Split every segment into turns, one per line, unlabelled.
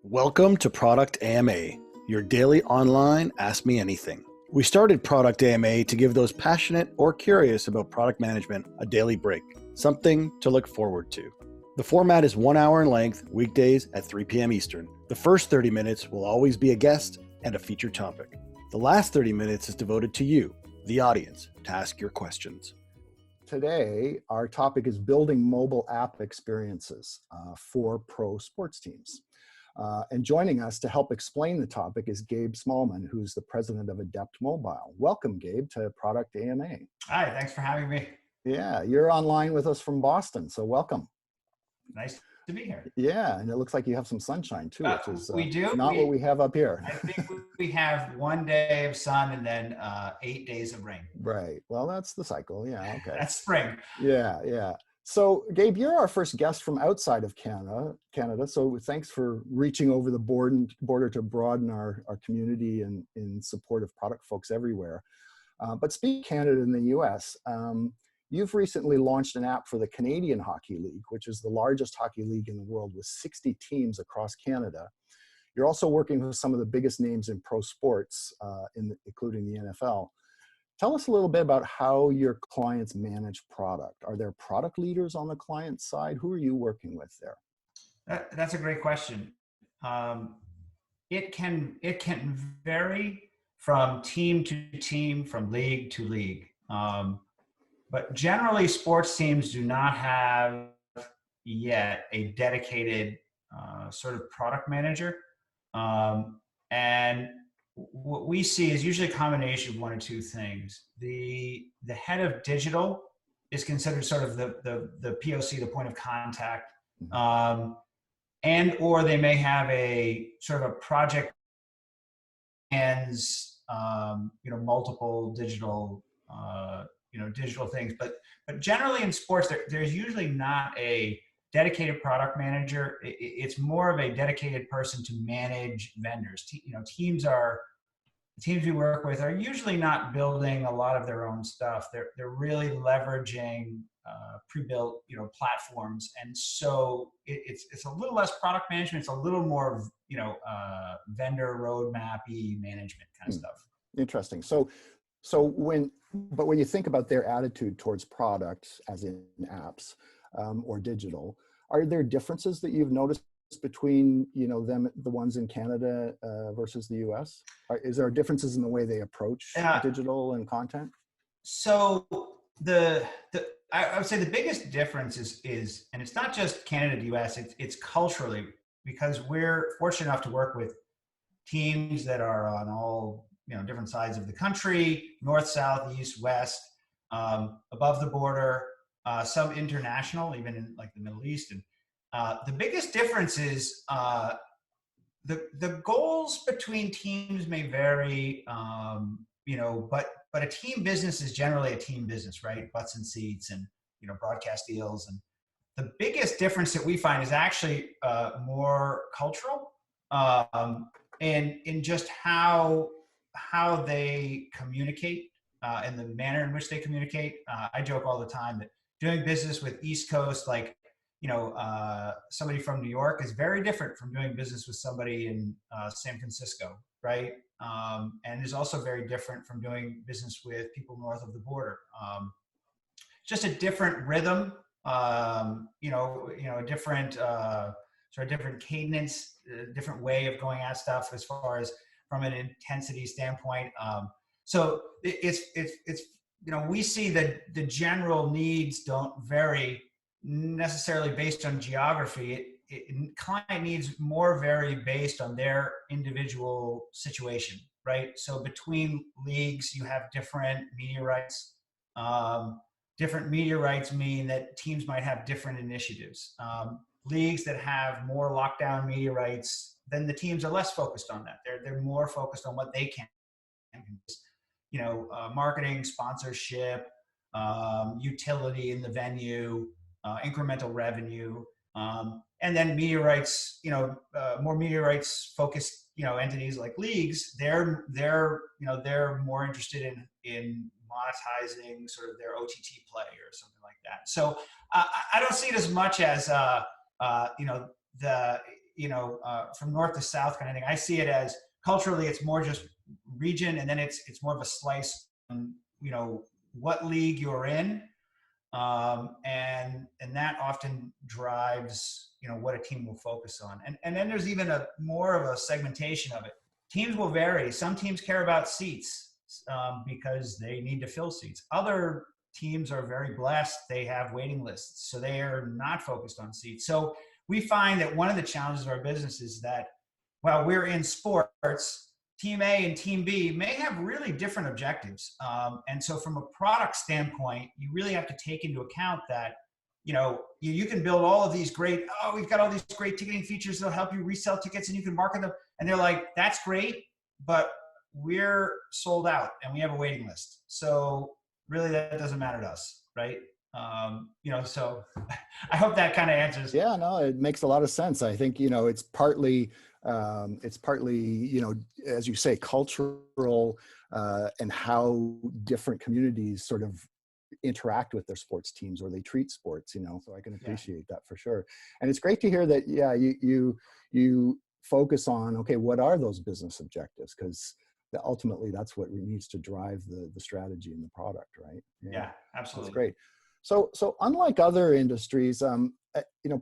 Welcome to Product AMA, your daily online Ask Me Anything. We started Product AMA to give those passionate or curious about product management a daily break, something to look forward to. The format is 1 hour in length, weekdays at 3 p.m. Eastern. The first 30 minutes will always be a guest and a featured topic. The last 30 minutes is devoted to you, the audience, to ask your questions.
Today, our topic is building mobile app experiences for pro sports teams. And joining us to help explain the topic is Gabe Smallman, who's the president of Adept Mobile. Welcome, Gabe, to Product AMA.
Hi, thanks for having me.
Yeah, you're online with us from Boston, so welcome.
Nice to be here.
Yeah, and it looks like you have some sunshine too, which is
we do.
not what we have up here.
I think we have 1 day of sun and then 8 days of rain.
Right. Well, that's the cycle. Yeah. Okay.
That's spring.
Yeah. So, Gabe, you're our first guest from outside of Canada. So thanks for reaching over the border to broaden our community and in support of product folks everywhere. But speaking of Canada and the US, you've recently launched an app for the Canadian Hockey League, which is the largest hockey league in the world with 60 teams across Canada. You're also working with some of the biggest names in pro sports, including the NFL. Tell us a little bit about how your clients manage product. Are there product leaders on the client side? Who are you working with there?
That's a great question. It can vary from team to team, from league to league. But generally, sports teams do not have yet a dedicated sort of product manager. And what we see is usually a combination of one or two things. The head of digital is considered sort of the POC, the point of contact, and or they may have a sort of a project and multiple digital digital things. But generally in sports, there's usually not a dedicated product manager. It's more of a dedicated person to manage vendors. Teams we work with are usually not building a lot of their own stuff. They're really leveraging pre-built platforms, and so it's a little less product management. It's a little more vendor roadmap-y management kind of stuff.
Interesting. So when you think about their attitude towards products, as in apps or digital, are there differences that you've noticed between them, the ones in Canada versus the US? Is there differences in the way they approach digital and content?
So I would say the biggest difference is, and it's not just Canada to US, it's culturally, because we're fortunate enough to work with teams that are on all different sides of the country, north, south, east, west, above the border, some international, even in like the Middle East. And the biggest difference is the goals between teams may vary, but a team business is generally a team business, right? Butts and seats and broadcast deals. And the biggest difference that we find is actually more cultural, and in just how they communicate and the manner in which they communicate. I joke all the time that doing business with East Coast, like somebody from New York, is very different from doing business with somebody in San Francisco, right? And is also very different from doing business with people north of the border. Just a different rhythm, a different sort of different cadence, different way of going at stuff as far as from an intensity standpoint. So it's we see that the general needs don't vary necessarily based on geography. Client needs more vary based on their individual situation, right? So between leagues, you have different media rights. Different media rights mean that teams might have different initiatives. Leagues that have more lockdown media rights, then the teams are less focused on that. They're more focused on what they can. Marketing, sponsorship, utility in the venue, incremental revenue, and then media rights. More media rights focused. Entities like leagues, they're more interested in monetizing sort of their OTT play or something like that. So I don't see it as much as from north to south kind of thing. I see it as culturally, it's more just region, and then it's more of a slice on, what league you're in, and that often drives what a team will focus on. And then there's even more of a segmentation of it. Teams will vary. Some teams care about seats because they need to fill seats. Other teams are very blessed. They have waiting lists, so they are not focused on seats. So we find that one of the challenges of our business is that while we're in sports, Team A and Team B may have really different objectives. And so from a product standpoint, you really have to take into account that, you can build all of these we've got all these great ticketing features that'll help you resell tickets and you can market them. And they're like, that's great, but we're sold out and we have a waiting list. So really that doesn't matter to us, right? So I hope that kind of answers.
Yeah, no, it makes a lot of sense. I think, it's partly, as you say, cultural and how different communities sort of interact with their sports teams or they treat sports, so I can appreciate that for sure. And it's great to hear that, you focus on, okay, what are those business objectives? Because ultimately that's what needs to drive the strategy and the product, right?
Yeah, absolutely.
That's great. So unlike other industries,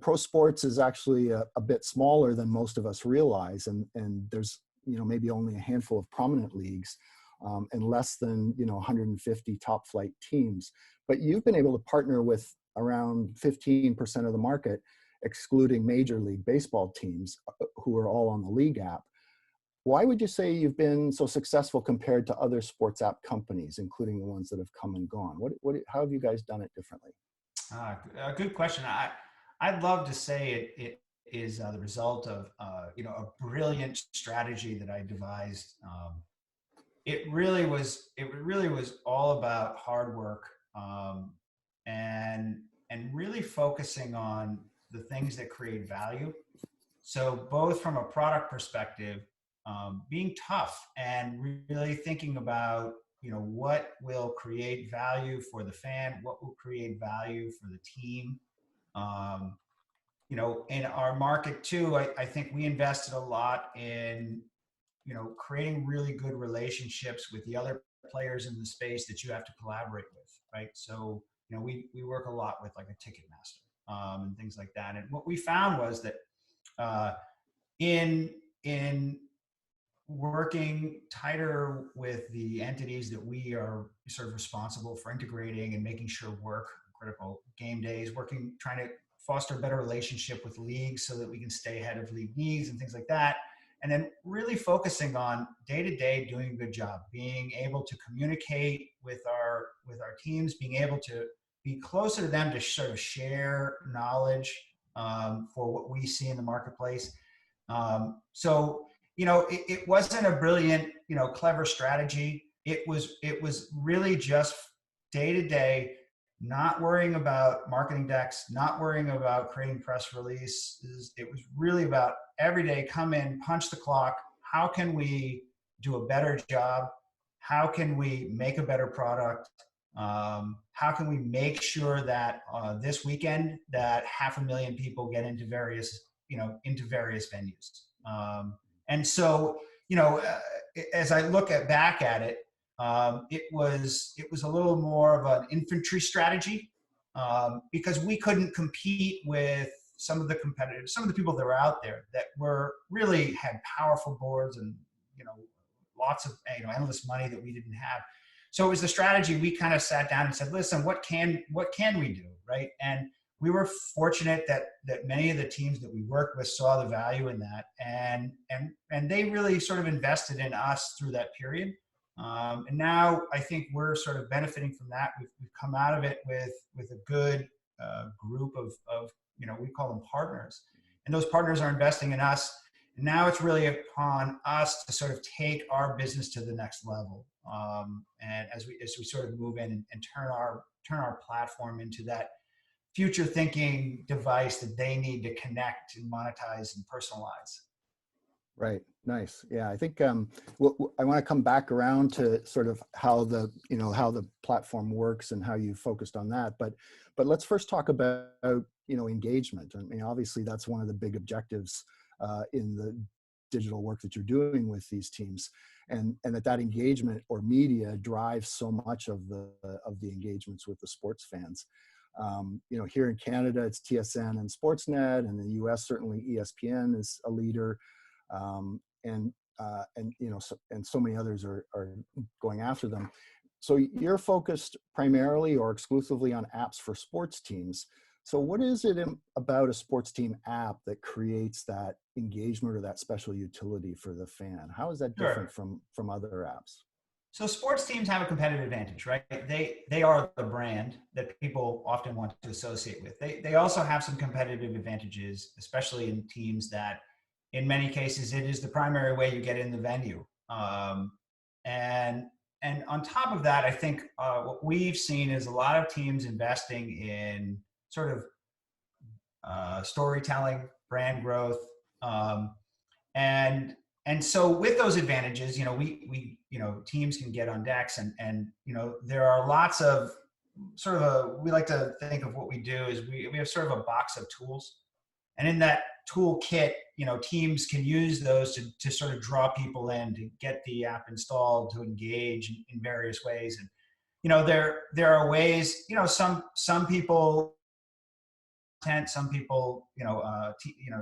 pro sports is actually a bit smaller than most of us realize. And there's, maybe only a handful of prominent leagues and less than, 150 top flight teams. But you've been able to partner with around 15% of the market, excluding Major League Baseball teams who are all on the league app. Why would you say you've been so successful compared to other sports app companies, including the ones that have come and gone? How have you guys done it differently?
Good question. I'd love to say it is the result of a brilliant strategy that I devised. It really was all about hard work and really focusing on the things that create value. So both from a product perspective, being tough and really thinking about what will create value for the fan, what will create value for the team. In our market too, I think we invested a lot in creating really good relationships with the other players in the space that you have to collaborate with, right? So we work a lot with like a Ticketmaster and things like that. And what we found was that in working tighter with the entities that we are sort of responsible for integrating and making sure work critical game days, trying to foster a better relationship with leagues so that we can stay ahead of league needs and things like that. And then really focusing on day-to-day doing a good job, being able to communicate with our teams, being able to be closer to them to sort of share knowledge for what we see in the marketplace. It wasn't a brilliant, clever strategy. It was really just day to day, not worrying about marketing decks, not worrying about creating press releases. It was really about every day, come in, punch the clock. How can we do a better job? How can we make a better product? How can we make sure that this weekend that 500,000 people get into various venues? And so, as I look back at it, it was a little more of an infantry strategy because we couldn't compete with some of the competitors, some of the people that were out there that had powerful boards and lots of endless money that we didn't have. So it was the strategy. We kind of sat down and said, listen, what can we do, right? And we were fortunate that many of the teams that we worked with saw the value in that, and they really sort of invested in us through that period. And now I think we're sort of benefiting from that. We've come out of it with a good group of we call them partners, and those partners are investing in us. And now it's really upon us to sort of take our business to the next level. And as we sort of move in and turn our platform into that future thinking device that they need to connect and monetize and personalize.
Right. Nice. Yeah. I think I want to come back around to sort of how the platform works and how you focused on that. But let's first talk about, engagement. I mean, obviously that's one of the big objectives in the digital work that you're doing with these teams, and that engagement or media drives so much of the engagements with the sports fans. Here in Canada, it's TSN and Sportsnet, and in the US, certainly ESPN is a leader, and so many others are going after them. So you're focused primarily or exclusively on apps for sports teams. So what is it about a sports team app that creates that engagement or that special utility for the fan? How is that different from other apps?
So sports teams have a competitive advantage, right? They are the brand that people often want to associate with. They also have some competitive advantages, especially in teams that, in many cases, it is the primary way you get in the venue. And on top of that, I think what we've seen is a lot of teams investing in sort of storytelling, brand growth, and so with those advantages, we teams can get on decks, and there are lots of sort of we like to think of what we do is we have sort of a box of tools, and in that toolkit, teams can use those to sort of draw people in, to get the app installed, to engage in various ways. And there are ways, some people some people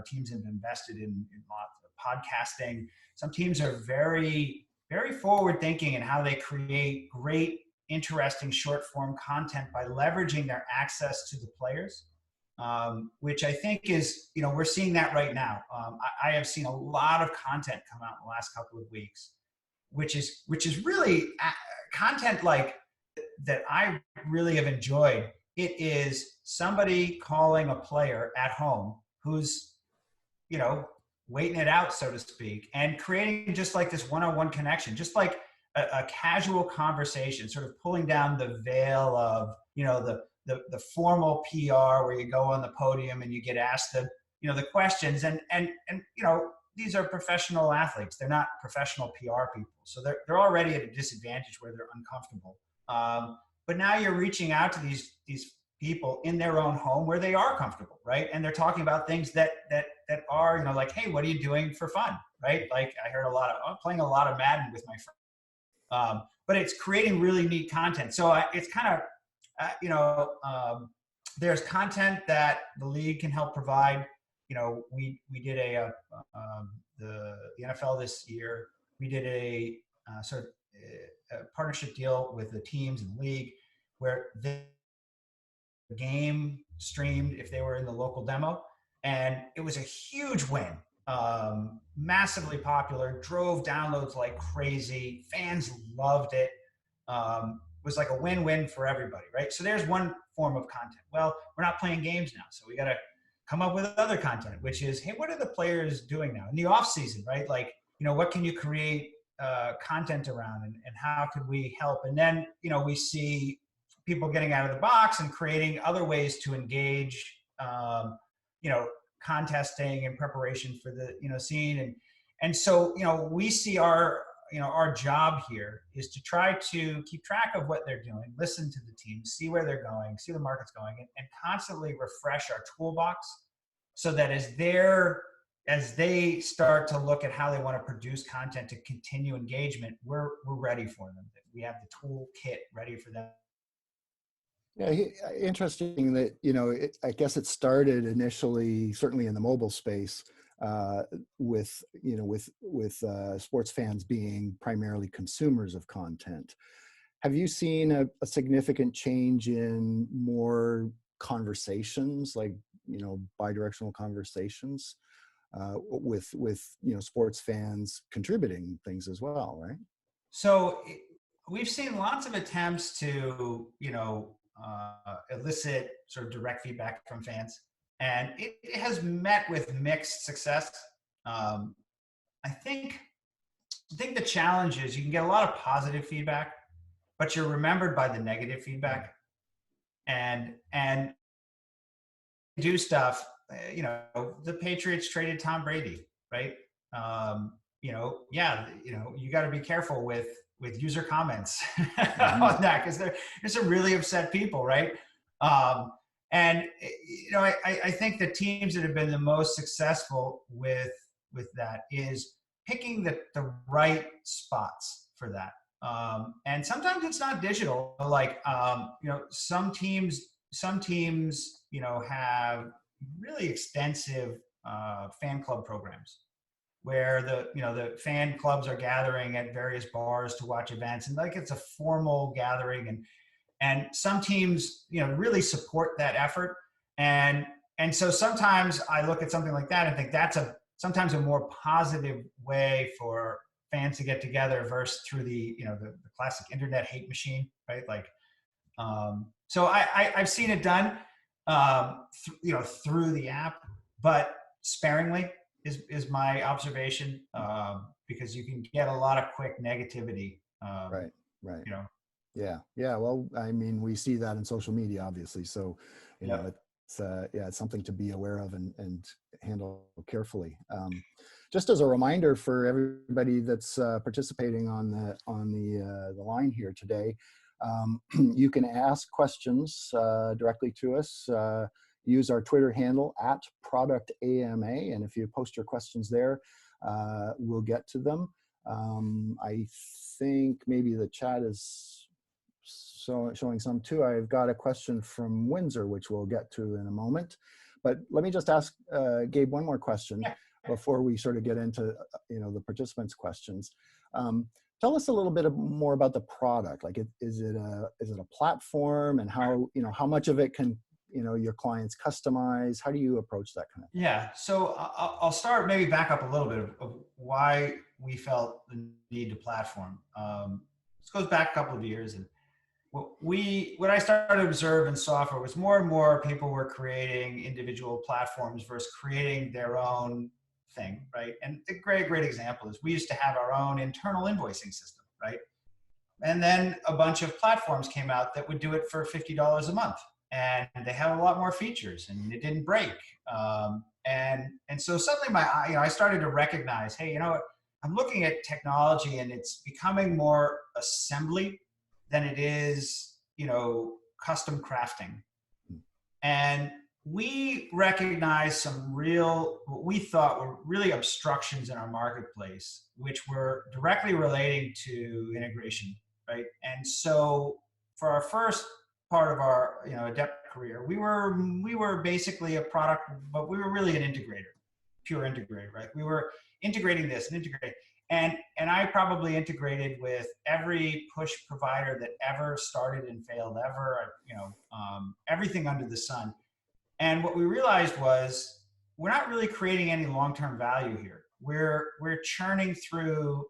teams have invested in lots of podcasting. Some teams are very, very forward thinking in how they create great, interesting short form content by leveraging their access to the players, which I think is, we're seeing that right now. I have seen a lot of content come out in the last couple of weeks, which is really content like that I really have enjoyed. It is somebody calling a player at home who's, waiting it out, so to speak, and creating just like this one-on-one connection, just like a casual conversation, sort of pulling down the veil of, the formal PR where you go on the podium and you get asked the questions, and these are professional athletes. They're not professional PR people. So they're already at a disadvantage where they're uncomfortable. But now you're reaching out to these people in their own home where they are comfortable, right? And they're talking about things that are, like, hey, what are you doing for fun, right? Like I heard I'm playing a lot of Madden with my friends. But it's creating really neat content. So it's kind of, there's content that the league can help provide. We did the NFL this year. We did a sort of a partnership deal with the teams and the league where the game streamed if they were in the local demo, and it was a huge win. Massively popular, drove downloads like crazy. Fans loved it. Was like a win-win for everybody, right? So there's one form of content. Well, we're not playing games now, so we got to come up with other content, which is, hey, what are the players doing now in the off season, right? Like, what can you create content around, and how could we help? And then, we see people getting out of the box and creating other ways to engage, contesting in preparation for the, scene. And so, we see our job here is to try to keep track of what they're doing, listen to the team, see where they're going, see where the market's going, and constantly refresh our toolbox so that as they start to look at how they want to produce content to continue engagement, we're ready for them. We have the toolkit ready for them.
Yeah, interesting that, I guess it started initially, certainly in the mobile space, with sports fans being primarily consumers of content. Have you seen a significant change in more conversations, like, bi-directional conversations, with sports fans contributing things as well, right?
So we've seen lots of attempts to, elicit sort of direct feedback from fans, and it has met with mixed success. I think the challenge is you can get a lot of positive feedback, but you're remembered by the negative feedback, and do stuff. The Patriots traded Tom Brady, right? You got to be careful with user comments on that, because there's some really upset people, right? And I think the teams that have been the most successful with with that is picking the right spots for that. And sometimes it's not digital. Like, some teams, have really extensive fan club programs where the fan clubs are gathering at various bars to watch events, and like it's a formal gathering, and some teams really support that effort, and so sometimes I look at something like that and think that's sometimes a more positive way for fans to get together versus through the classic internet hate machine, right? Like, so I've seen it done through the app, but sparingly is my observation, because you can get a lot of quick negativity.
Right. Yeah. Well, I mean, we see that in social media, obviously. So, it's something to be aware of and handle carefully. Just as a reminder for everybody that's participating on the line here today, you can ask questions directly to us. Use our Twitter handle @ProductAMA, and if you post your questions there, we'll get to them. I think maybe the chat is showing some too. I've got a question from Windsor, which we'll get to in a moment. But let me just ask Gabe one more question before we sort of get into the participants' questions. Tell us a little bit more about the product. Like, is it a platform, and how much of it can your clients customize? How do you approach that kind of thing?
Yeah, so I'll start, maybe back up a little bit of why we felt the need to platform. This goes back a couple of years, and what I started to observe in software was more and more people were creating individual platforms versus creating their own thing, right? And a great example is we used to have our own internal invoicing system, right? And then a bunch of platforms came out that would do it for $50 a month, and they had a lot more features, and it didn't break. And so suddenly I started to recognize, hey, I'm looking at technology, and it's becoming more assembly than it is, custom crafting. And we recognized what we thought were really obstructions in our marketplace, which were directly relating to integration, right? And so for our first part of our, Adept career, we were basically a product, but we were really an integrator, pure integrator, right? We were integrating this and integrating. And I probably integrated with every push provider that ever started and failed ever, everything under the sun. And what we realized was we're not really creating any long-term value here. We're churning through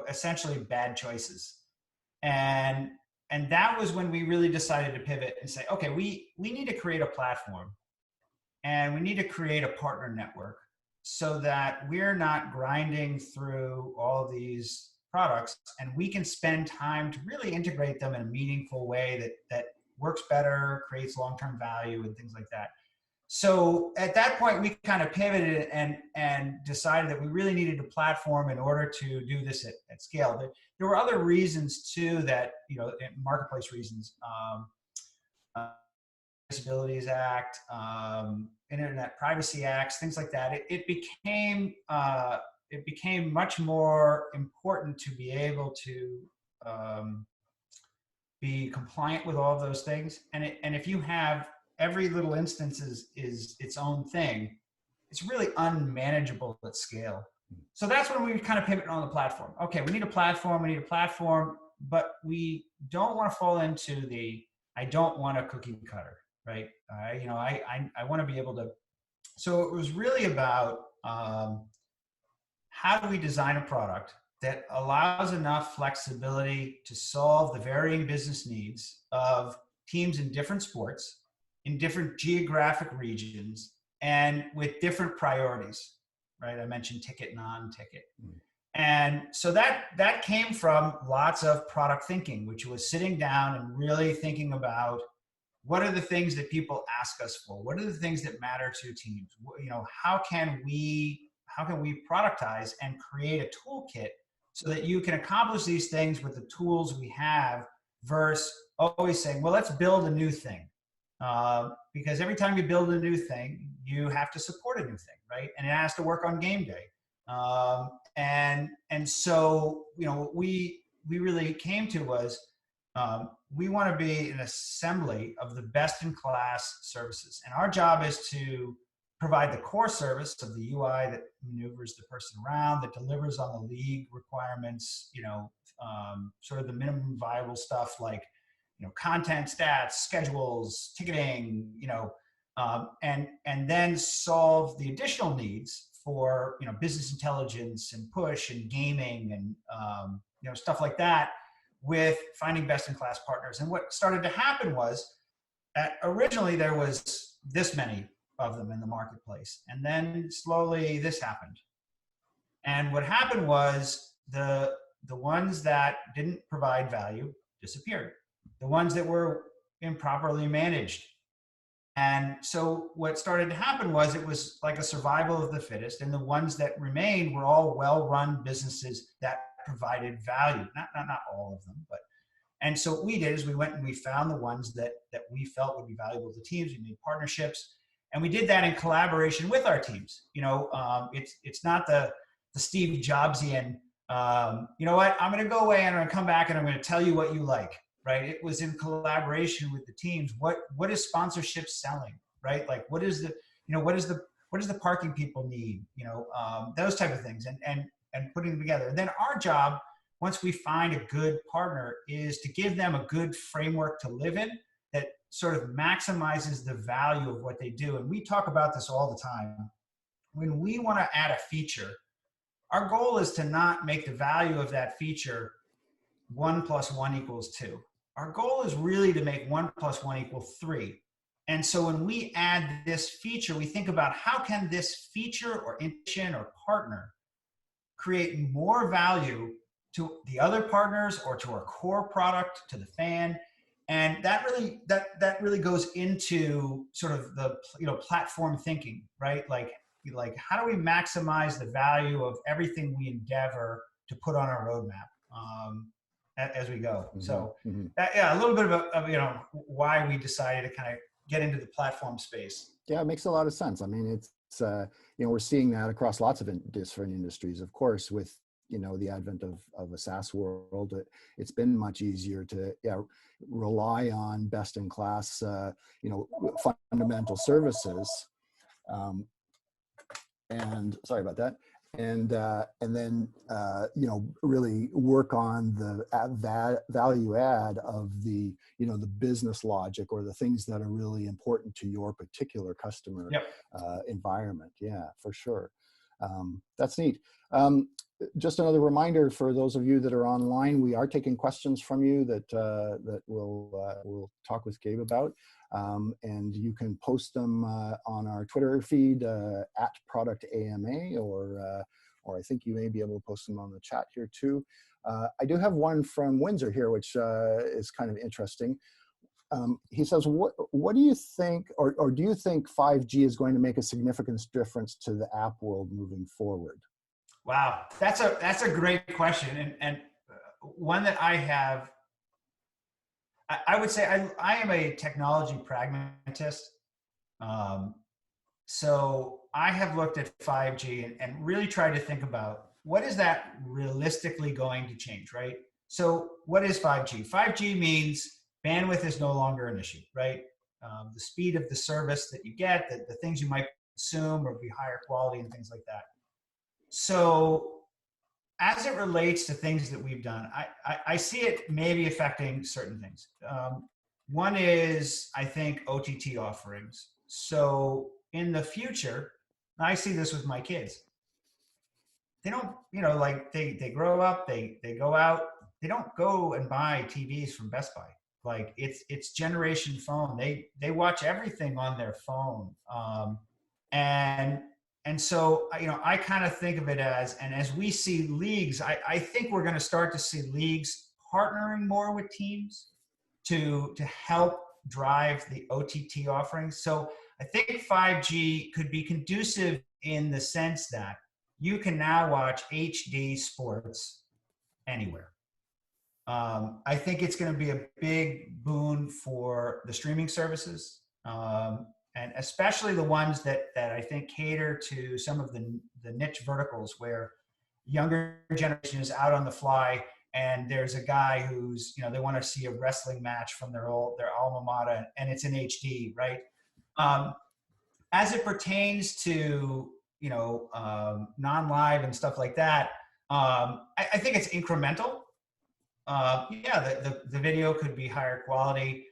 essentially bad choices. And that was when we really decided to pivot and say, okay, we need to create a platform, and we need to create a partner network, so that we're not grinding through all these products, and we can spend time to really integrate them in a meaningful way that works better, creates long-term value, and things like that. So at that point, we kind of pivoted and decided that we really needed a platform in order to do this at scale. There were other reasons too that, marketplace reasons, Disabilities Act, Internet Privacy Acts, things like that. It became much more important to be able to be compliant with all of those things. And if you have every little instance is its own thing, it's really unmanageable at scale. So that's when we kind of pivoted on the platform. Okay, we need a platform, but we don't want to fall into I don't want a cookie cutter. Right. I want to be able to. So it was really about how do we design a product that allows enough flexibility to solve the varying business needs of teams in different sports, in different geographic regions, and with different priorities. Right. I mentioned ticket, non-ticket. And so that came from lots of product thinking, which was sitting down and really thinking about, what are the things that people ask us for? What are the things that matter to teams? How can we productize and create a toolkit so that you can accomplish these things with the tools we have, versus always saying, well, let's build a new thing. because every time you build a new thing, you have to support a new thing, right? And it has to work on game day. And so, what we really came to was, we want to be an assembly of the best in class services. And our job is to provide the core service of the UI that maneuvers the person around, that delivers on the league requirements, sort of the minimum viable stuff like, content, stats, schedules, ticketing, and then solve the additional needs for, business intelligence and push and gaming and, stuff like that, with finding best in class partners. And what started to happen was, originally there was this many of them in the marketplace, and then slowly this happened. And what happened was the ones that didn't provide value disappeared. The ones that were improperly managed. And so what started to happen was, it was like a survival of the fittest, and the ones that remained were all well-run businesses that provided value. Not all of them, but. And so what we did is we went and we found the ones that we felt would be valuable to teams. We made partnerships, and we did that in collaboration with our teams. It's not the Steve Jobsian, you know what, I'm going to go away and I'm going to come back and I'm going to tell you what you like, right? It was in collaboration with the teams. What is sponsorship selling, right? Like, what is the parking people need? Those type of things, and putting them together. And then our job, once we find a good partner, is to give them a good framework to live in that sort of maximizes the value of what they do. And we talk about this all the time. When we want to add a feature, our goal is to not make the value of that feature 1 + 1 = 2. Our goal is really to make 1 + 1 = 3. And so when we add this feature, we think about, how can this feature or integration or partner create more value to the other partners, or to our core product, to the fan. And that really goes into sort of the platform thinking, right? Like how do we maximize the value of everything we endeavor to put on our roadmap as we go. Mm-hmm. So a little bit of why we decided to kind of get into the platform space.
Yeah, it makes a lot of sense. I mean, it's we're seeing that across lots of different industries, of course, with the advent of a SaaS world. It's been much easier to rely on best in class fundamental services, and sorry about that, and then really work on the value add of the the business logic, or the things that are really important to your particular customer environment. Yeah, for sure. That's neat. Just another reminder for those of you that are online, we are taking questions from you that we'll talk with Gabe about, and you can post them on our Twitter feed at ProductAMA, or I think you may be able to post them on the chat here too. I do have one from Windsor here, which is kind of interesting. He says, what do you think, or do you think 5G is going to make a significant difference to the app world moving forward?
Wow, that's a great question, and one that I have. I would say I am a technology pragmatist. So I have looked at 5G and really tried to think about, what is that realistically going to change, right? So what is 5G? 5G means bandwidth is no longer an issue, right? The speed of the service that you get, the things you might consume or be higher quality and things like that. So as it relates to things that we've done, I see it maybe affecting certain things. One is, I think, OTT offerings. So in the future, I see this with my kids. They don't, they grow up, they go out, they don't go and buy TVs from Best Buy. Like it's generation phone. They watch everything on their phone. And so, I kind of think of it as we see leagues, I think we're going to start to see leagues partnering more with teams to help drive the OTT offerings. So I think 5G could be conducive in the sense that you can now watch HD sports anywhere. I think it's going to be a big boon for the streaming services. and especially the ones that I think cater to some of the niche verticals where younger generation is out on the fly, and there's a guy who's, they want to see a wrestling match from their alma mater, and it's in HD, right? As it pertains to non-live and stuff like that, I think it's incremental. Yeah, the video could be higher quality.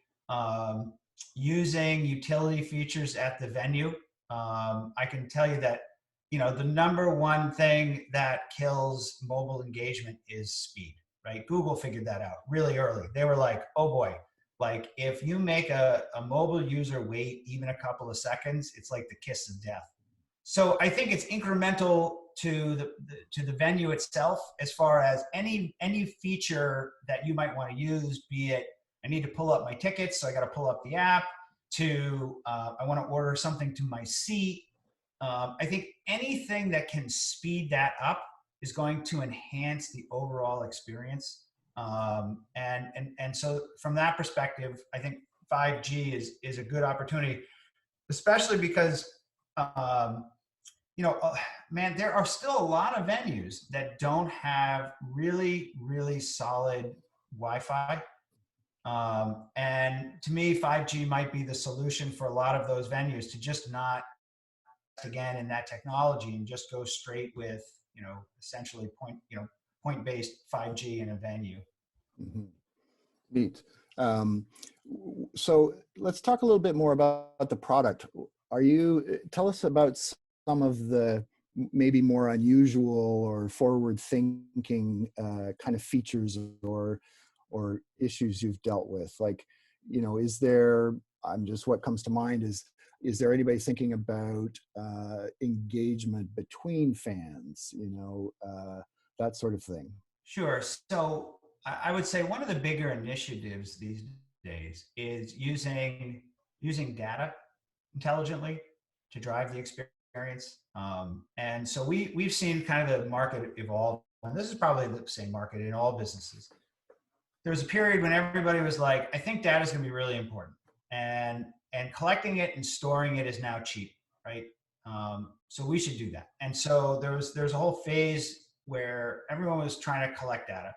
Using utility features at the venue. I can tell you that, the number one thing that kills mobile engagement is speed, right? Google figured that out really early. They were like, oh boy, like if you make a mobile user wait even a couple of seconds, it's like the kiss of death. So I think it's incremental to the venue itself, as far as any feature that you might want to use, be it I need to pull up my tickets, so I got to pull up the app, to I want to order something to my seat. I think anything that can speed that up is going to enhance the overall experience. And so from that perspective, I think 5G is a good opportunity, especially because man, there are still a lot of venues that don't have really, really solid Wi-Fi. And to me, 5G might be the solution for a lot of those venues, to just not again in that technology and just go straight with, essentially point-based 5G in a venue.
Mm-hmm. Neat. So let's talk a little bit more about the product. Tell us about some of the maybe more unusual or forward-thinking kind of features or issues you've dealt with. Like, what comes to mind is there anybody thinking about engagement between fans, that sort of thing?
Sure. So I would say one of the bigger initiatives these days is using data intelligently to drive the experience. And so we've seen kind of the market evolve, and this is probably the same market in all businesses. There was a period when everybody was like, I think data is going to be really important, and collecting it and storing it is now cheap, right? So we should do that. And so there's a whole phase where everyone was trying to collect data,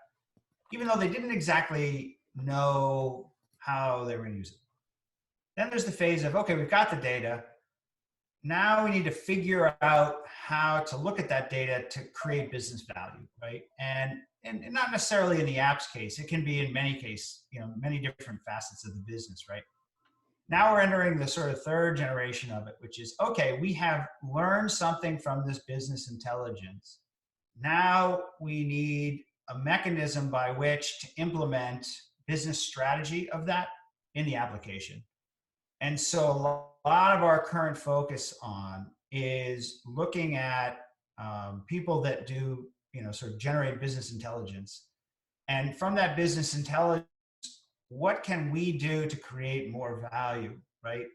even though they didn't exactly know how they were going to use it. Then there's the phase of, okay, we've got the data. Now we need to figure out how to look at that data to create business value, right? And not necessarily in the apps case. It can be in many cases, many different facets of the business, right? Now we're entering the sort of third generation of it, which is, okay, we have learned something from this business intelligence. Now we need a mechanism by which to implement business strategy of that in the application. And so a lot of our current focus on is looking at people that do, sort of generate business intelligence. And from that business intelligence, what can we do to create more value, right?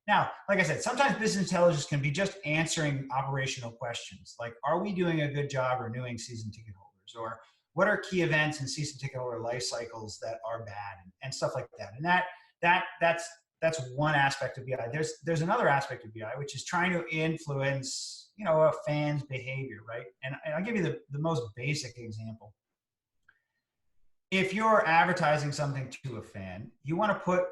Now, like I said, sometimes business intelligence can be just answering operational questions, like, are we doing a good job renewing season ticket holders? Or what are key events and season ticket holder life cycles that are bad, and stuff like that. And that's one aspect of BI. There's another aspect of BI, which is trying to influence, a fan's behavior, right? And I'll give you the most basic example. If you're advertising something to a fan, you want to put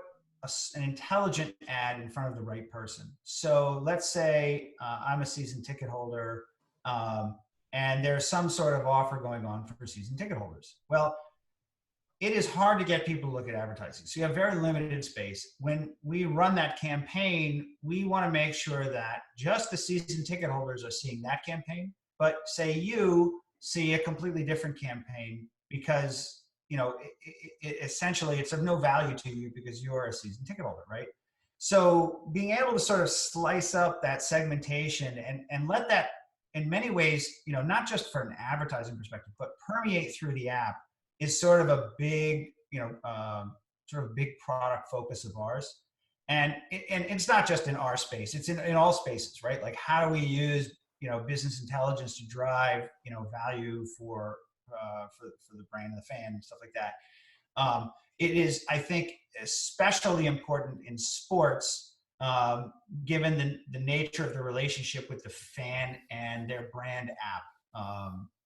an intelligent ad in front of the right person. So let's say I'm a season ticket holder, and there's some sort of offer going on for season ticket holders. Well, it is hard to get people to look at advertising. So you have very limited space. When we run that campaign, we want to make sure that just the season ticket holders are seeing that campaign, but say you see a completely different campaign because, essentially it's of no value to you because you're a season ticket holder, right? So being able to sort of slice up that segmentation and let that, in many ways, not just for an advertising perspective, but permeate through the app, is sort of a big, big product focus of ours. And it's not just in our space, it's in all spaces, right? Like, how do we use, business intelligence to drive, value for the brand and the fan and stuff like that. It is, I think, especially important in sports, given the nature of the relationship with the fan and their brand app.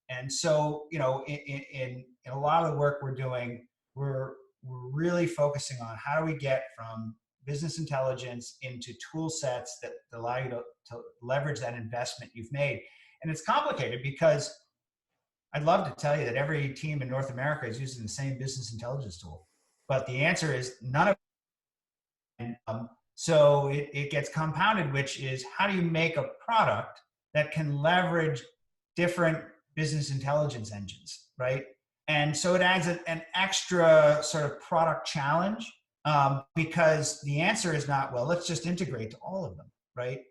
And so, in a lot of the work we're doing, we're really focusing on how do we get from business intelligence into tool sets that allow you to leverage that investment you've made. And it's complicated because I'd love to tell you that every team in North America is using the same business intelligence tool, but the answer is none of them. So it gets compounded, which is how do you make a product that can leverage different business intelligence engines, right? And so it adds an extra sort of product challenge, because the answer is not, well, let's just integrate to all of them, right?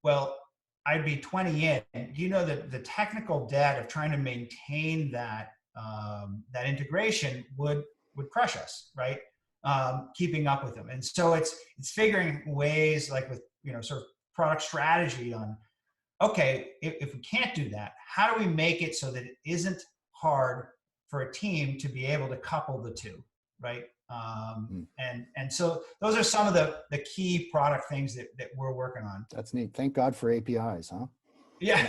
Well, I'd be 20 in. You know that the technical debt of trying to maintain that that integration would crush us, right? Keeping up with them, and so it's figuring ways, like with sort of product strategy on, okay, if we can't do that, how do we make it so that it isn't hard for a team to be able to couple the two, right? And so those are some of the key product things that we're working on.
That's neat. Thank God for APIs, huh?
Yeah.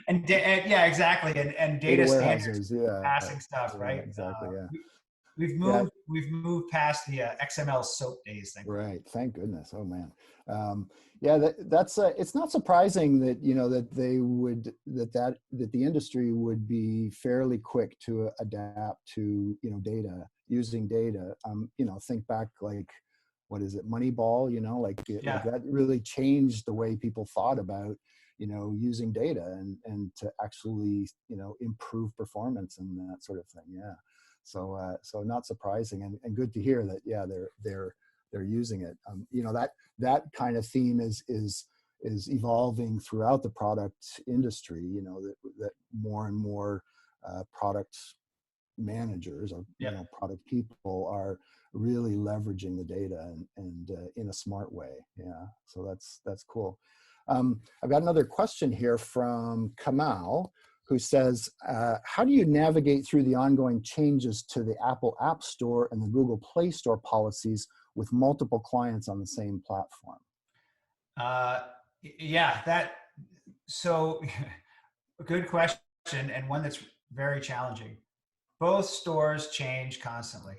and yeah, exactly. And data standards, passing stuff, right?
Exactly. Yeah.
We've moved past the XML SOAP days thing.
Right. Thank goodness. Oh man. That's it's not surprising that that they would that the industry would be fairly quick to adapt to data, using data. Think back, like, what is it, Moneyball? Like that really changed the way people thought about using data and to actually improve performance and that sort of thing. Yeah. So not surprising, and good to hear that. Yeah, they're using it. That kind of theme is evolving throughout the product industry. That more and more product managers or product people are really leveraging the data and in a smart way. Yeah, so that's cool. I've got another question here from Kamal, who says, how do you navigate through the ongoing changes to the Apple App Store and the Google Play Store policies with multiple clients on the same platform?
So good question, and one that's very challenging. Both stores change constantly,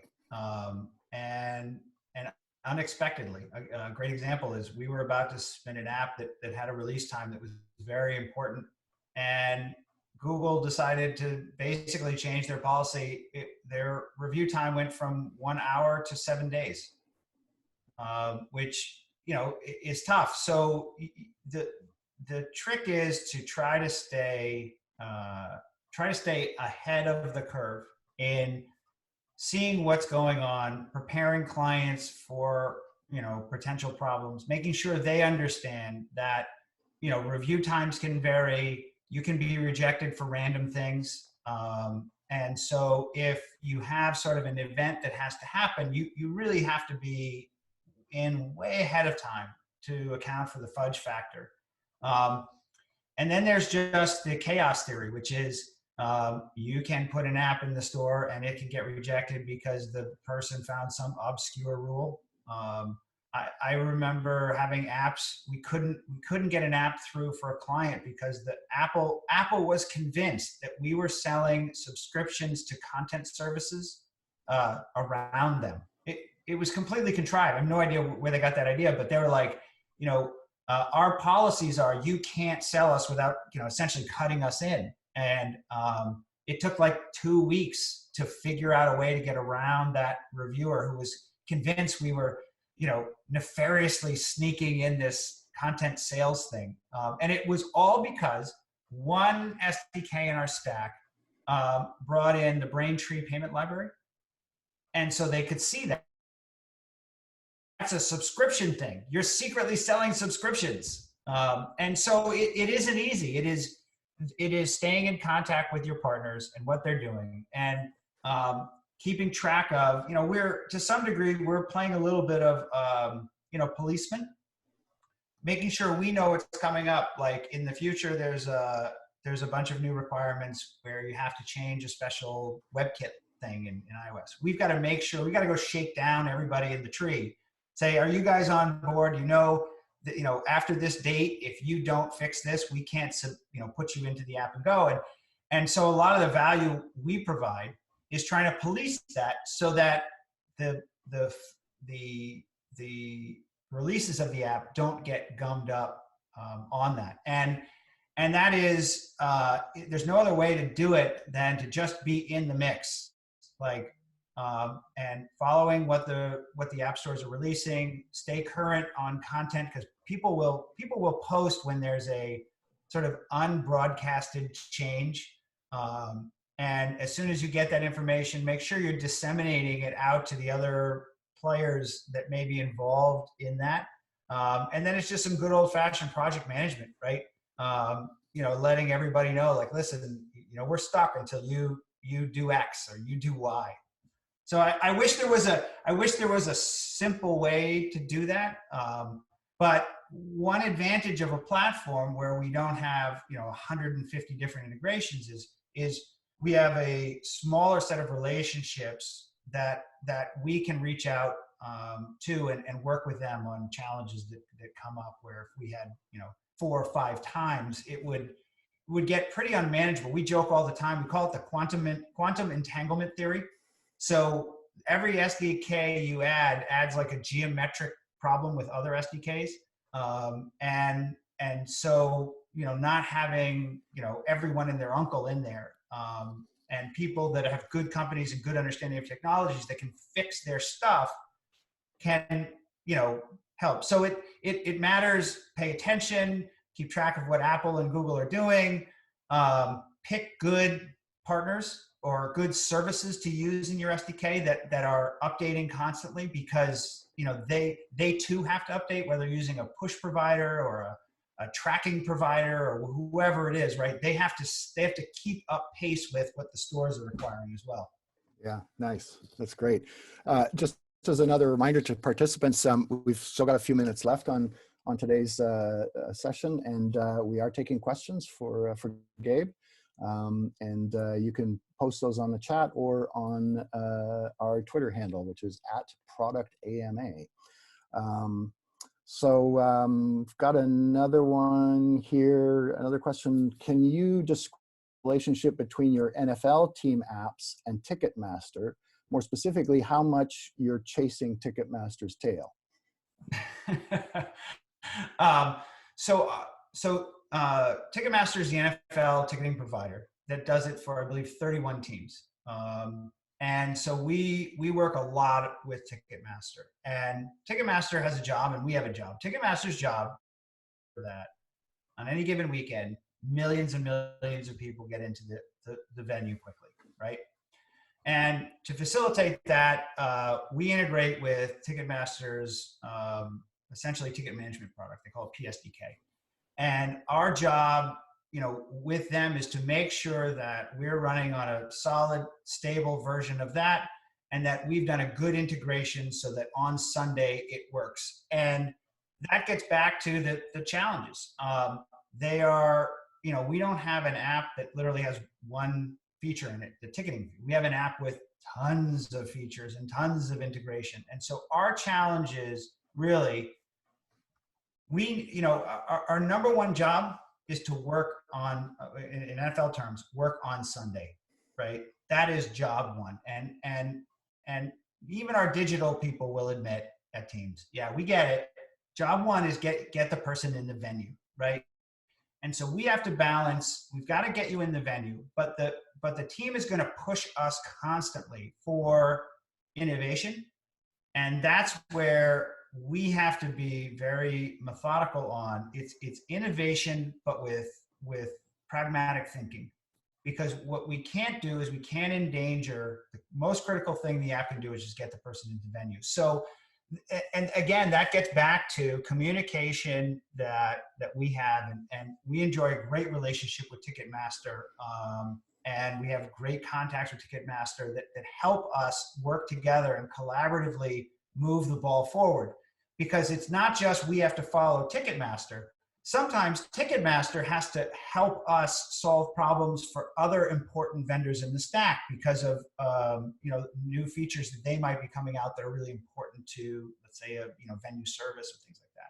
and unexpectedly. A great example is we were about to spin an app that had a release time that was very important, and Google decided to basically change their policy. Their review time went from 1 hour to 7 days, which is tough. So the trick is to try to stay ahead of the curve in seeing what's going on, preparing clients for potential problems, making sure they understand that review times can vary. You can be rejected for random things. And so if you have sort of an event that has to happen, you really have to be in way ahead of time to account for the fudge factor. And then there's just the chaos theory, which is you can put an app in the store and it can get rejected because the person found some obscure rule. I remember having apps, we couldn't get an app through for a client because the Apple was convinced that we were selling subscriptions to content services around them. It was completely contrived. I have no idea where they got that idea, but they were like, our policies are you can't sell us without essentially cutting us in. And it took like 2 weeks to figure out a way to get around that reviewer who was convinced we were nefariously sneaking in this content sales thing. And it was all because one SDK in our stack brought in the Braintree payment library. And so they could see that. That's a subscription thing. You're secretly selling subscriptions. And so it isn't easy. It is staying in contact with your partners and what they're doing, and keeping track of, to some degree, we're playing a little bit of, policeman, making sure we know what's coming up. Like in the future, there's a bunch of new requirements where you have to change a special WebKit thing in iOS. We've got to make sure, we got to go shake down everybody in the tree say, are you guys on board? You know, that, you know, after this date, if you don't fix this, we can't, you know, put you into the app and go. And so a lot of the value we provide is trying to police that so that the releases of the app don't get gummed up on that. And that is, there's no other way to do it than to just be in the mix, like, and following what the app stores are releasing, stay current on content, because people will post when there's a sort of unbroadcasted change. And as soon as you get that information, make sure you're disseminating it out to the other players that may be involved in that. And then it's just some good old fashioned project management, right? You know, letting everybody know, like, listen, you know, we're stuck until you do X or you do Y. So I wish there was a simple way to do that. But one advantage of a platform where we don't have, you know, 150 different integrations is we have a smaller set of relationships that we can reach out to and work with them on challenges that come up, where if we had, you know, 4 or 5 times, it would get pretty unmanageable. We joke all the time. We call it the quantum entanglement theory. So every SDK you adds like a geometric problem with other SDKs. And so, you know, not having, you know, everyone and their uncle in there, and people that have good companies and good understanding of technologies that can fix their stuff can, you know, help. So it matters. Pay attention, keep track of what Apple and Google are doing, pick good partners or good services to use in your SDK that are updating constantly, because, you know, they too have to update, whether you're using a push provider or a tracking provider or whoever it is, right? They have to keep up pace with what the stores are requiring as well.
Yeah, nice. That's great. Just as another reminder to participants, we've still got a few minutes left on today's session, and we are taking questions for Gabe. And you can post those on the chat or on our Twitter handle, which is @ProductAMA. So I've got another one here, another question. Can you describe the relationship between your NFL team apps and Ticketmaster? More specifically, how much you're chasing Ticketmaster's tail?
So Ticketmaster is the NFL ticketing provider that does it for, I believe, 31 teams. And so we work a lot with Ticketmaster, and Ticketmaster has a job and we have a job. Ticketmaster's job for that, on any given weekend, millions and millions of people get into the venue quickly, right? And to facilitate that, we integrate with Ticketmaster's essentially ticket management product. They call it PSDK. And our job, you know, with them is to make sure that we're running on a solid, stable version of that, and that we've done a good integration so that on Sunday it works. And that gets back to the challenges. They are, you know, we don't have an app that literally has one feature in it, the ticketing. We have an app with tons of features and tons of integration. And so our challenge is really, you know, our number one job is to work on, in NFL terms, work on Sunday, right? That is job one. And even our digital people will admit at teams, yeah, we get it. Job one is get the person in the venue, right? And so we have to balance, we've got to get you in the venue, but the team is going to push us constantly for innovation. And that's where we have to be very methodical on it's innovation, but with pragmatic thinking. Because what we can't do is we can't endanger the most critical thing the app can do, is just get the person into the venue. So, and again, that gets back to communication that we have, and we enjoy a great relationship with Ticketmaster, and we have great contacts with Ticketmaster that help us work together and collaboratively move the ball forward. Because it's not just we have to follow Ticketmaster. Sometimes Ticketmaster has to help us solve problems for other important vendors in the stack because of you know, new features that they might be coming out that are really important to, let's let's say a venue service or things like that.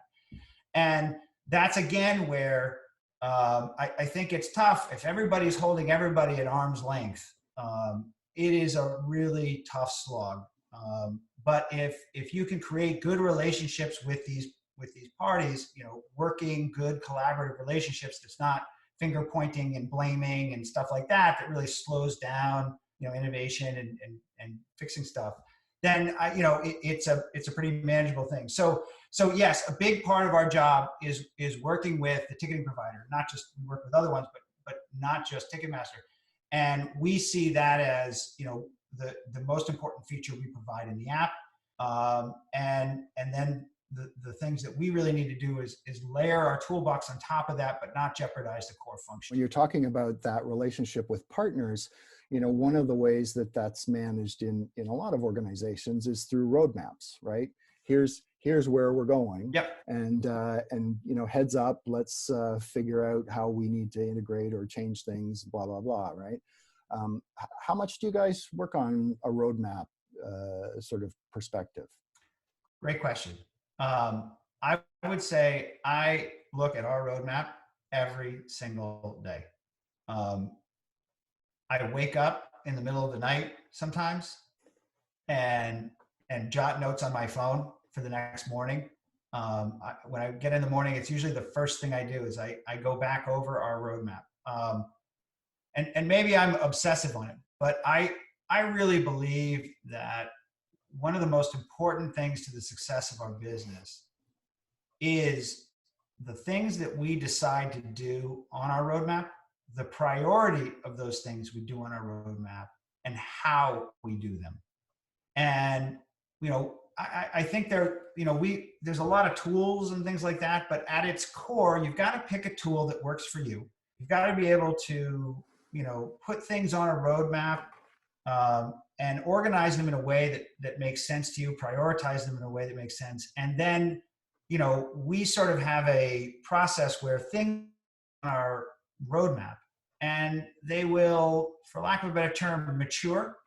And that's again where I think it's tough if everybody's holding everybody at arm's length. It is a really tough slog. But if you can create good relationships with these parties, working good collaborative relationships that's not finger pointing and blaming and stuff like that, that really slows down innovation and fixing stuff, then it's a pretty manageable thing. So yes, a big part of our job is working with the ticketing provider. Not just, we work with other ones, but not just Ticketmaster. And we see that as the most important feature we provide in the app. And then the things that we really need to do is layer our toolbox on top of that, but not jeopardize the core function.
When you're talking about that relationship with partners, one of the ways that that's managed in a lot of organizations is through roadmaps, right? Here's where we're going.
Yep.
And heads up, let's figure out how we need to integrate or change things, blah, blah, blah, right? How much do you guys work on a roadmap sort of perspective?
Great question. I would say I look at our roadmap every single day. I wake up in the middle of the night sometimes and jot notes on my phone for the next morning. When I get in the morning, it's usually the first thing I do is I go back over our roadmap. And maybe I'm obsessive on it, but I really believe that one of the most important things to the success of our business is the things that we decide to do on our roadmap, the priority of those things we do on our roadmap, and how we do them. And I think there's a lot of tools and things like that, but at its core, you've got to pick a tool that works for you. You've got to be able to put things on a roadmap and organize them in a way that makes sense to you, prioritize them in a way that makes sense. And then, we sort of have a process where things on our roadmap and they will, for lack of a better term, mature.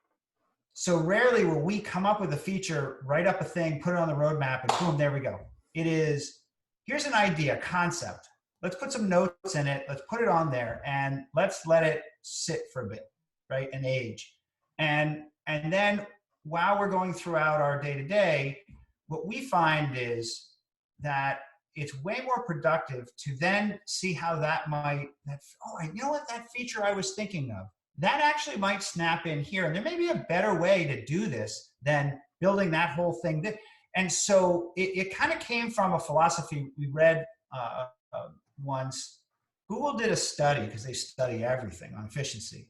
So rarely will we come up with a feature, write up a thing, put it on the roadmap, and boom, there we go. It is, here's an idea, concept. Let's put some notes in it. Let's put it on there and let's let it sit for a bit, right? And age. And then while we're going throughout our day-to-day, what we find is that it's way more productive to then see how that feature I was thinking of, that actually might snap in here. And there may be a better way to do this than building that whole thing. And so it kind of came from a philosophy we read once. Google did a study, because they study everything on efficiency.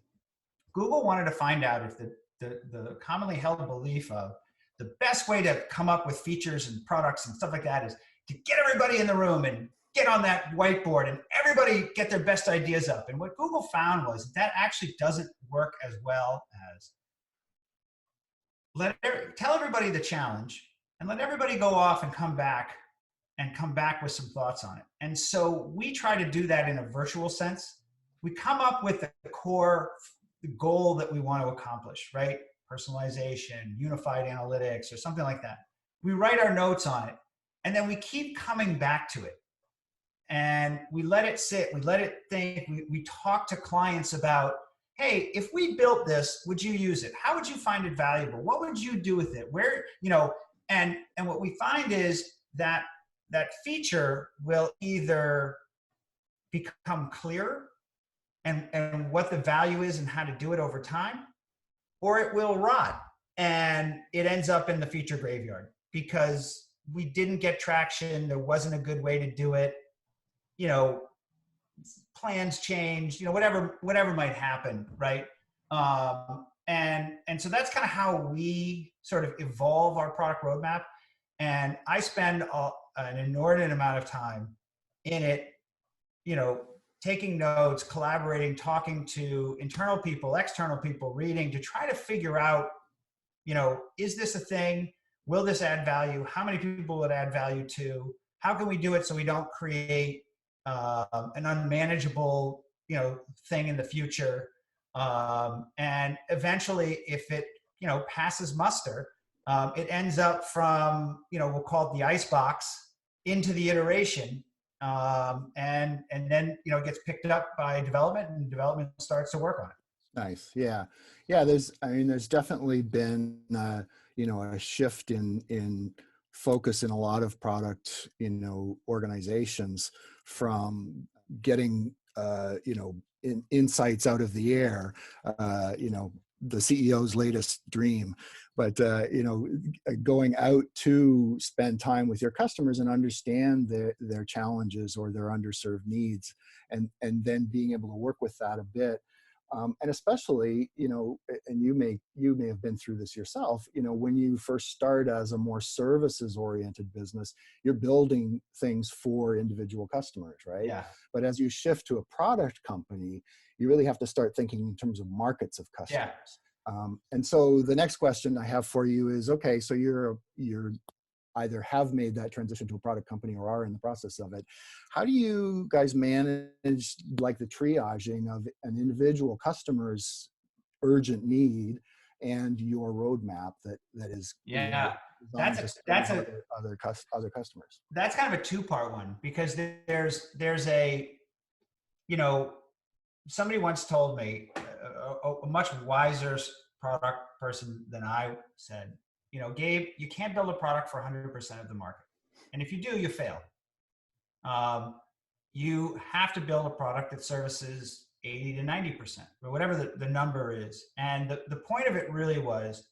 Google wanted to find out if the commonly held belief of the best way to come up with features and products and stuff like that is to get everybody in the room and get on that whiteboard and everybody get their best ideas up. And what Google found was that actually doesn't work as well as tell everybody the challenge and let everybody go off and come back with some thoughts on it. And so we try to do that in a virtual sense. We come up with the core goal that we want to accomplish, right? Personalization, unified analytics, or something like that. We write our notes on it, and then we keep coming back to it. And we let it sit, we let it think, we talk to clients about, hey, if we built this, would you use it? How would you find it valuable? What would you do with it? Where, and what we find is that feature will either become clearer and what the value is and how to do it over time, or it will rot and it ends up in the feature graveyard because we didn't get traction. There wasn't a good way to do it. Plans change, whatever might happen. Right. And so that's kind of how we sort of evolve our product roadmap. And I spend an inordinate amount of time in it, taking notes, collaborating, talking to internal people, external people, reading to try to figure out, is this a thing? Will this add value? How many people would add value to? How can we do it so we don't create an unmanageable, thing in the future? And eventually, if it, passes muster, it ends up from, we'll call it the ice box into the iteration. And then, it gets picked up by development, and development starts to work on it.
Nice. Yeah. Yeah. There's definitely been, a shift in focus in a lot of product, organizations from getting, insights out of the air, the CEO's latest dream, but, going out to spend time with your customers and understand their challenges or their underserved needs, and then being able to work with that a bit. And especially, and you may have been through this yourself, when you first start as a more services oriented business, you're building things for individual customers, right?
Yeah.
But as you shift to a product company, you really have to start thinking in terms of markets of customers.
Yeah.
And so the next question I have for you is, okay, so you're either have made that transition to a product company or are in the process of it. How do you guys manage like the triaging of an individual customer's urgent need and your roadmap that is
Yeah.
designed to serve other customers?
That's kind of a two-part one, because there's a, somebody once told me, a much wiser product person than I said, Gabe, you can't build a product for 100% of the market. And if you do, you fail. You have to build a product that services 80 to 90%, or whatever the number is. And the point of it really was,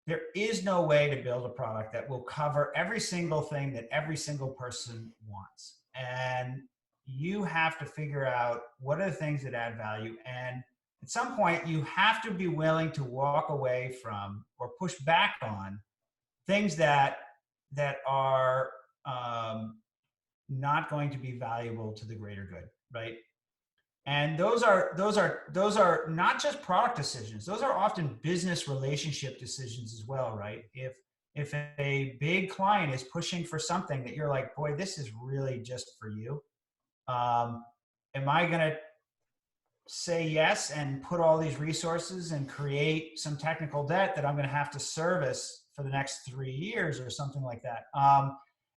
there is no way to build a product that will cover every single thing that every single person wants. And you have to figure out what are the things that add value. And at some point, you have to be willing to walk away from or push back on things that are not going to be valuable to the greater good, right? And those are not just product decisions. Those are often business relationship decisions as well, right? If a big client is pushing for something that you're like, boy, this is really just for you. Am I going to say yes and put all these resources and create some technical debt that I'm going to have to service for the next 3 years or something like that?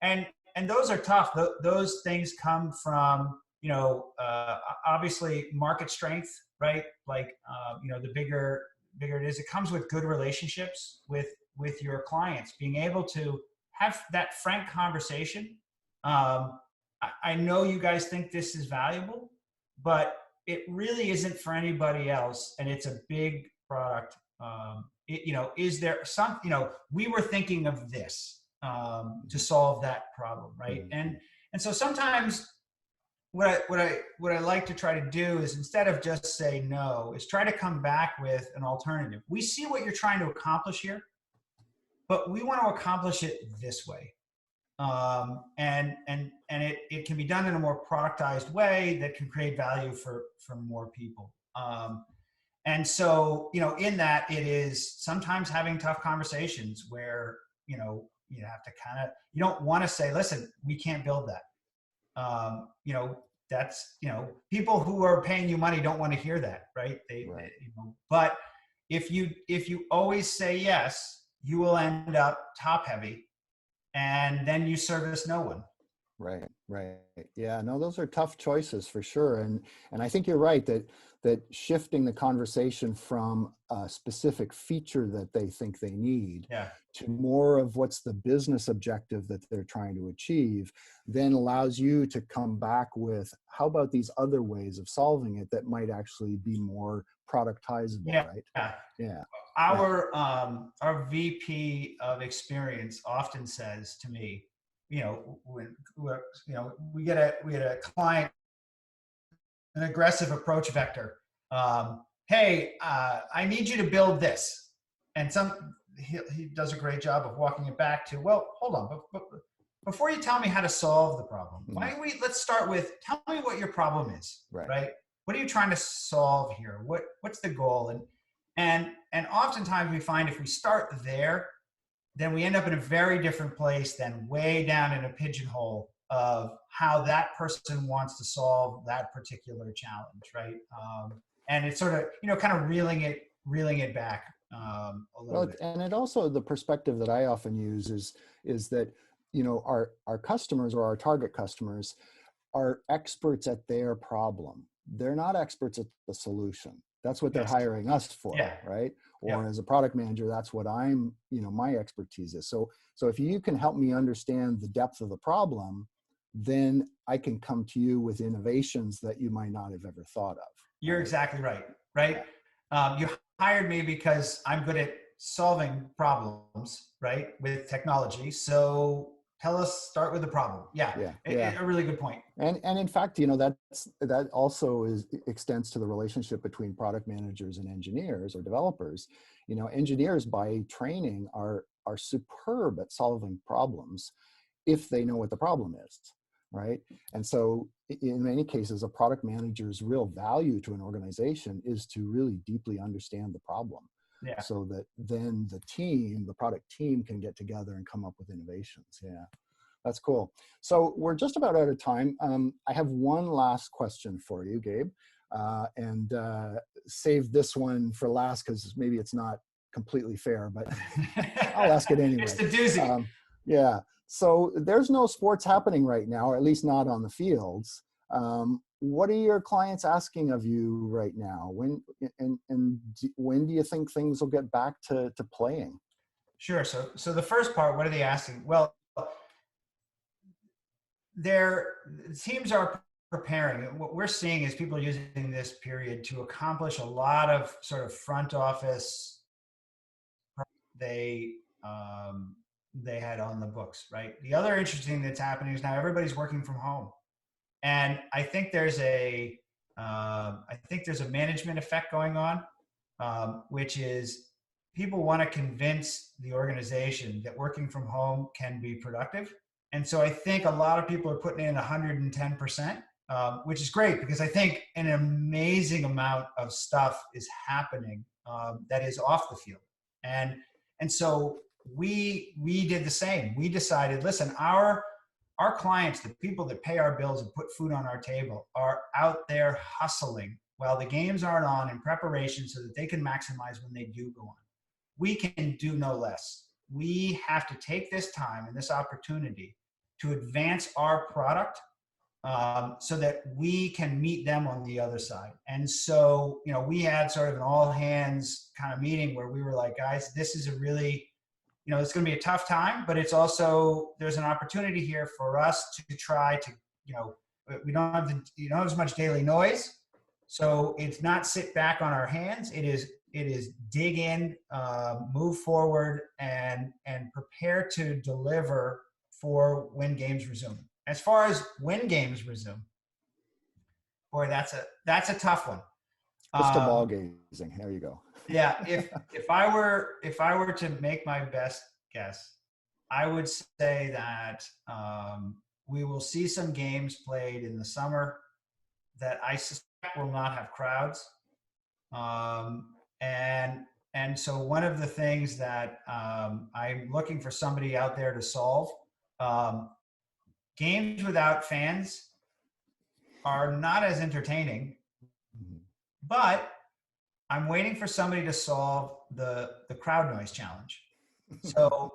And those are tough. Those things come from, obviously market strength, right? Like, the bigger it is, it comes with good relationships with your clients, being able to have that frank conversation. I know you guys think this is valuable, but it really isn't for anybody else. And it's a big product. Is there some, we were thinking of this to solve that problem, right? And so sometimes what I like to try to do is, instead of just say no, is try to come back with an alternative. We see what you're trying to accomplish here, but we want to accomplish it this way. And it can be done in a more productized way that can create value for more people. And so, in that, it is sometimes having tough conversations where, you have to you don't want to say, listen, we can't build that. That's, people who are paying you money don't want to hear that, right?
Right.
But if you always say yes, you will end up top heavy, and then you service no one.
Right. Yeah, no, those are tough choices for sure. And I think you're right that shifting the conversation from a specific feature that they think they need to more of what's the business objective that they're trying to achieve, then allows you to come back with, how about these other ways of solving it that might actually be more productizable, right? Yeah.
Our VP of experience often says to me, when we get a client, an aggressive approach vector. Hey, I need you to build this, and he does a great job of walking it back to, well, hold on, but before you tell me how to solve the problem, why don't let's start with, tell me what your problem is, right? What are you trying to solve here? What's the goal? And oftentimes we find if we start there, then we end up in a very different place than way down in a pigeonhole of how that person wants to solve that particular challenge, right? And it's sort of, kind of reeling it back. a little bit.
And it also, the perspective that I often use is that, our customers or our target customers are experts at their problem. They're not experts at the solution. That's what they're
Yes.
hiring us for,
Yeah.
right? Or
Yep.
as a product manager, that's what my expertise is. So if you can help me understand the depth of the problem, then I can come to you with innovations that you might not have ever thought of.
You're exactly right. Right.
Yeah.
You hired me because I'm good at solving problems, right, with technology. So start with the problem. Yeah.
Yeah.
A really good point.
And in fact, that also extends to the relationship between product managers and engineers or developers. Engineers by training are superb at solving problems if they know what the problem is, right? And so in many cases, a product manager's real value to an organization is to really deeply understand the problem.
Yeah.
So that then the product team can get together and come up with innovations. Yeah. That's cool. So we're just about out of time. I have one last question for you, Gabe, and save this one for last because maybe it's not completely fair, but I'll ask it anyway.
It's the doozy.
Yeah. So there's no sports happening right now, or at least not on the fields. What are your clients asking of you right now? When do you think things will get back to playing?
Sure. So the first part, what are they asking? Well, their teams are preparing. What we're seeing is people using this period to accomplish a lot of sort of front office they had on the books, right? The other interesting that's happening is now everybody's working from home, and I think there's a management effect going on, which is people want to convince the organization that working from home can be productive. And so I think a lot of people are putting in 110%, which is great because I think an amazing amount of stuff is happening that is off the field. And so we did the same. We decided, listen, our clients, the people that pay our bills and put food on our table, are out there hustling while the games aren't on in preparation so that they can maximize when they do go on. We can do no less. We have to take this time and this opportunity to advance our product so that we can meet them on the other side. And so, we had sort of an all hands kind of meeting where we were like, guys, this is a really, it's going to be a tough time, but it's also, there's an opportunity here for us to try to, we don't have as much daily noise. So it's not sit back on our hands. It is dig in, move forward, and prepare to deliver for when games resume. As far as when games resume, boy, that's a tough one.
Crystal ball gazing. There you go.
Yeah, if I were to make my best guess, I would say that we will see some games played in the summer that I suspect will not have crowds. And so one of the things that I'm looking for somebody out there to solve, games without fans are not as entertaining, but I'm waiting for somebody to solve the crowd noise challenge. So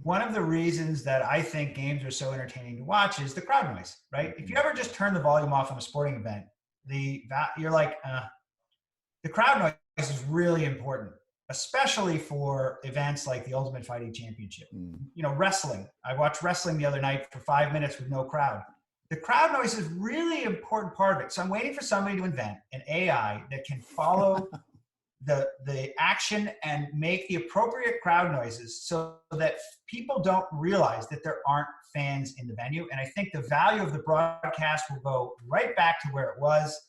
one of the reasons that I think games are so entertaining to watch is the crowd noise, right? If you ever just turn the volume off on a sporting event, you're like, the crowd noise is really important, especially for events like the Ultimate Fighting Championship. Wrestling. I watched wrestling the other night for 5 minutes with no crowd. The crowd noise is really important part of it. So I'm waiting for somebody to invent an AI that can follow the action and make the appropriate crowd noises so that people don't realize that there aren't fans in the venue. And I think the value of the broadcast will go right back to where it was.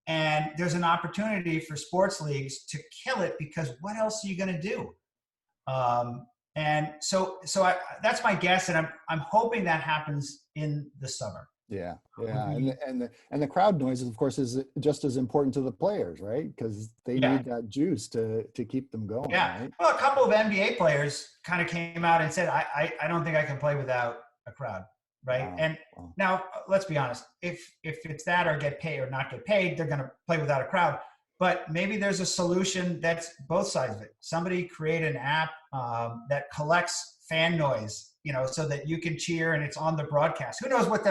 And there's an opportunity for sports leagues to kill it because what else are you going to do? And so that's my guess, and I'm hoping that happens in the summer.
Yeah. And the crowd noise, of course, is just as important to the players, right? Because they need that juice to keep them going.
Yeah.
Right?
Well, a couple of NBA players kind of came out and said, I don't think I can play without a crowd. Right. Wow. And now let's be honest, if it's that or get paid or not get paid, they're going to play without a crowd. but maybe there's a solution that's both sides of it. Somebody create an app that collects fan noise, so that you can cheer and it's on the broadcast. Who knows what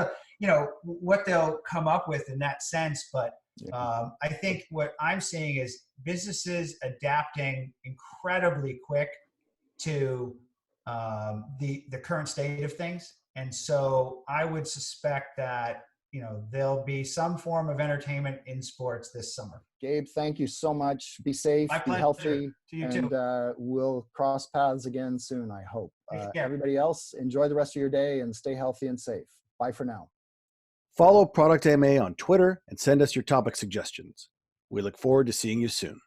they'll come up with in that sense. But I think what I'm seeing is businesses adapting incredibly quick to the current state of things. And so I would suspect that there'll be some form of entertainment in sports this summer.
Gabe, thank you so much. Be safe,
My
be
pleasure.
healthy,
To you
and
too.
we'll cross paths again soon, I hope.
Yeah.
Everybody else, enjoy the rest of your day and stay healthy and safe. Bye for now.
Follow Product AMA on Twitter and send us your topic suggestions. We look forward to seeing you soon.